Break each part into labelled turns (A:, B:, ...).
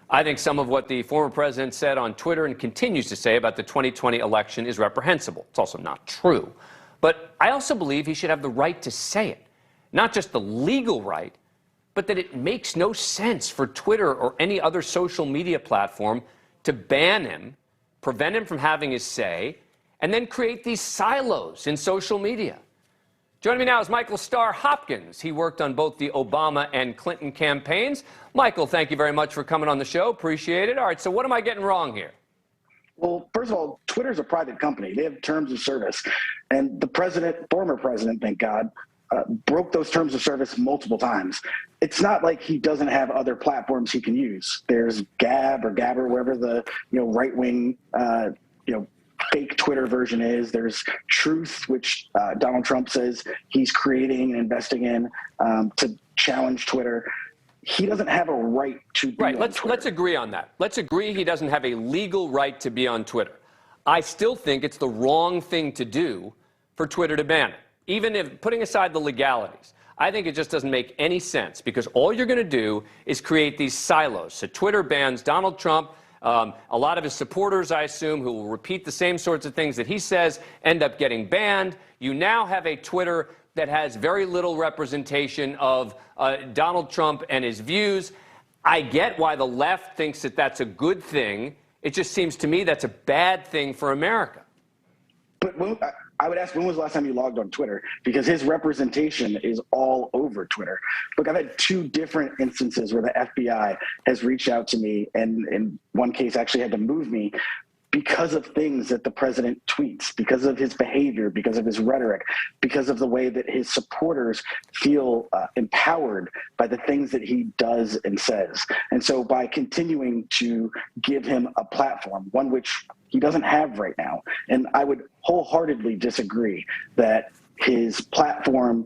A: I think some of what the former president said on Twitter and continues to say about the 2020 election is reprehensible. It's also not true. But I also believe he should have the right to say it. Not just the legal right, but that it makes no sense for Twitter or any other social media platform to ban him, prevent him from having his say, and then create these silos in social media. Joining me now is Michael Starr Hopkins. He worked on both the Obama and Clinton campaigns. Michael, thank you very much for coming on the show. Appreciate it. All right, so what am I getting wrong here?
B: Well, first of all, Twitter's a private company. They have terms of service. And the president, former president, thank God, broke those terms of service multiple times. It's not like he doesn't have other platforms he can use. There's Gab or Gabber, wherever the right-wing fake Twitter version is. There's Truth, which Donald Trump says he's creating and investing in to challenge Twitter. He doesn't have a right to be on Twitter.
A: Let's agree on that. Let's agree he doesn't have a legal right to be on Twitter. I still think it's the wrong thing to do for Twitter to ban it. Even if, putting aside the legalities, I think it just doesn't make any sense because all you're going to do is create these silos. So Twitter bans Donald Trump. A lot of his supporters, I assume, who will repeat the same sorts of things that he says, end up getting banned. You now have a Twitter that has very little representation of Donald Trump and his views. I get why the left thinks that that's a good thing. It just seems to me that's a bad thing for America.
B: But I would ask, when was the last time you logged on Twitter? Because his representation is all over Twitter. Look, I've had two different instances where the FBI has reached out to me and in one case actually had to move me because of things that the president tweets, because of his behavior, because of his rhetoric, because of the way that his supporters feel empowered by the things that he does and says. And so by continuing to give him a platform, one which he doesn't have right now, and I would wholeheartedly disagree that his platform,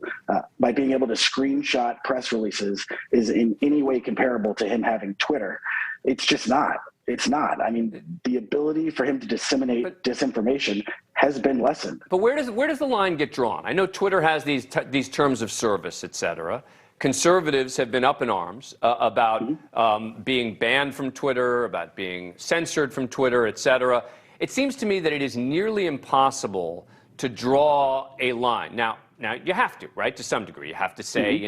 B: by being able to screenshot press releases, is in any way comparable to him having Twitter. It's just not. It's not. I mean, the ability for him to disseminate disinformation has been lessened.
A: But where does the line get drawn? I know Twitter has these terms of service, et cetera. Conservatives have been up in arms about being banned from Twitter, about being censored from Twitter, et cetera. It seems to me that it is nearly impossible to draw a line. Now you have to, right, to some degree. You have to say,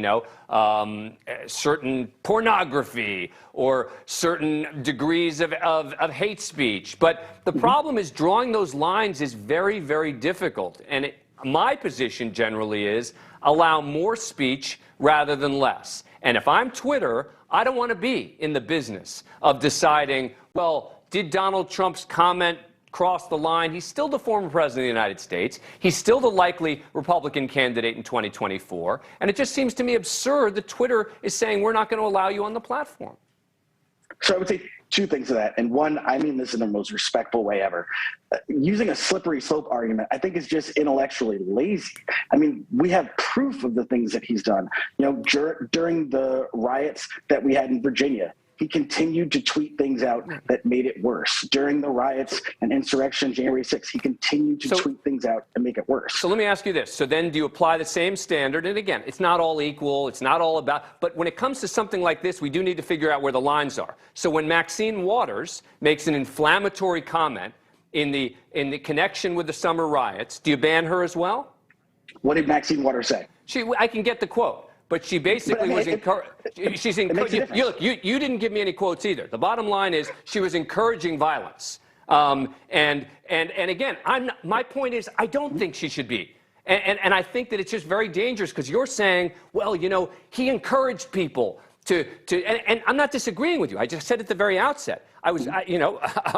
A: certain pornography or certain degrees of hate speech. But the problem is drawing those lines is very, very difficult. And my position generally is allow more speech rather than less. And if I'm Twitter, I don't want to be in the business of deciding, well, did Donald Trump's comment cross the line? He's still the former president of the United States. He's still the likely Republican candidate in 2024. And it just seems to me absurd that Twitter is saying we're not going to allow you on the platform.
B: So I would say two things to that. And one, I mean this in the most respectful way ever. Using a slippery slope argument, I think, is just intellectually lazy. I mean, we have proof of the things that he's done. During the riots that we had in Virginia, he continued to tweet things out that made it worse. During the riots and insurrection, January 6th, he continued to tweet things out and make it worse.
A: So let me ask you this. So then do you apply the same standard? And again, it's not all equal. It's not all about. But when it comes to something like this, we do need to figure out where the lines are. So when Maxine Waters makes an inflammatory comment in the connection with the summer riots, do you ban her as well?
B: What did Maxine Waters say?
A: I can get the quote. But she basically was encouraged. She's encouraging. Look, you didn't give me any quotes either. The bottom line is she was encouraging violence. And again, my point is I don't think she should be. And I think that it's just very dangerous because you're saying, well, he encouraged people to and I'm not disagreeing with you. I just said at the very outset, I was,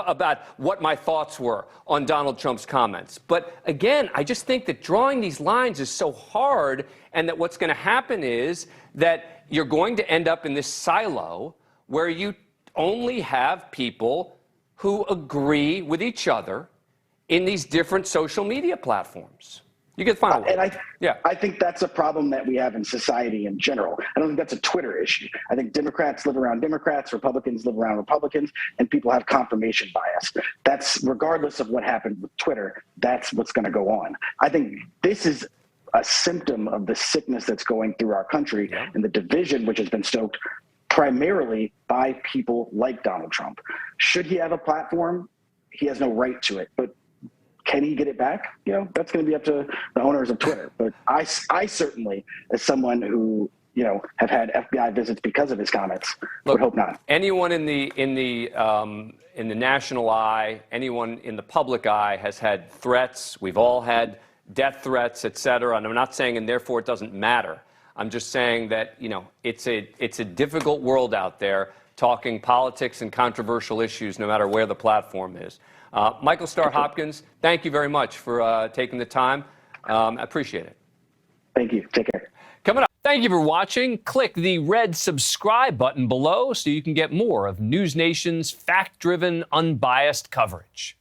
A: about what my thoughts were on Donald Trump's comments. But again, I just think that drawing these lines is so hard, and that what's going to happen is that you're going to end up in this silo where you only have people who agree with each other in these different social media platforms. You get the final word.
B: And I think that's a problem that we have in society in general. I don't think that's a Twitter issue. I think Democrats live around Democrats, Republicans live around Republicans, and people have confirmation bias. That's regardless of what happened with Twitter, that's what's going to go on. I think this is a symptom of the sickness that's going through our country and the division which has been stoked primarily by people like Donald Trump. Should he have a platform? He has no right to it, but can he get it back? That's going to be up to the owners of Twitter. But I certainly, as someone who have had FBI visits because of his comments, would hope not.
A: Anyone in the national eye, anyone in the public eye has had threats. We've all had death threats, et cetera. And I'm not saying, and therefore it doesn't matter. I'm just saying that it's a difficult world out there, talking politics and controversial issues, no matter where the platform is. Michael Starr Hopkins, thank you very much for taking the time. I appreciate it.
B: Thank you. Take care.
A: Coming up, thank you for watching. Click the red subscribe button below so you can get more of NewsNation's fact-driven, unbiased coverage.